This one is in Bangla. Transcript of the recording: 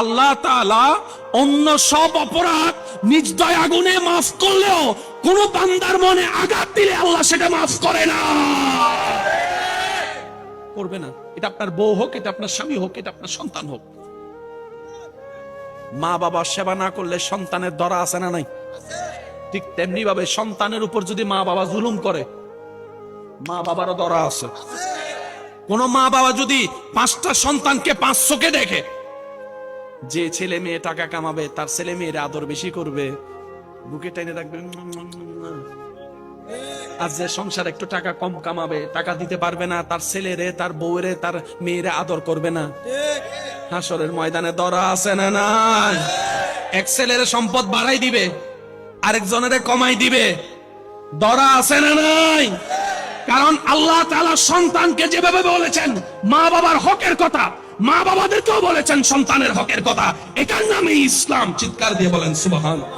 আল্লাহ তাআলা অন্য সব অপরাধ নিজ দয়া গুণে মাফ করলেও কোন বান্দার মনে আঘাত দিলে আল্লাহ সেটা মাফ করে না, করবে না। এটা আপনার বউ হোক, এটা আপনার স্বামী হোক, এটা আপনার সন্তান হোক। মা বাবার সেবা না করলে সন্তানের দরা আছে না নাই? ঠিক তেমনি ভাবে সন্তানের উপর যদি মা বাবা জুলুম করে, মা বাবারও দরা আছে। কোন মা বাবা যদি 5টা সন্তানকে 5 চোখে দেখে, যে ছেলে মেয়ে টাকা কামাবে তার ছেলে মেয়ের আদর বেশি করবে, বুকে টেনে রাখবে, আর যে সংসার একটু টাকা কম কামাবে, টাকা দিতে পারবে না, তার ছেলেরে তার বউরে তার মেয়েরে আদর করবে না, হাসরের ময়দানে দরা আছে না নাই? এক ছেলের সম্পদ বাড়াই দিবে, আরেকজনের কমাই দিবে, দরা আছে না নাই? কারণ আল্লাহ তাআলা সন্তানকে যেভাবে বলেছেন মা বাবার হকের কথা, মা বাবাদেরকেও বলেছেন সন্তানের হকের কথা। এটার নামে ইসলাম। চিৎকার দিয়ে বলেন সুবহানাল্লাহ।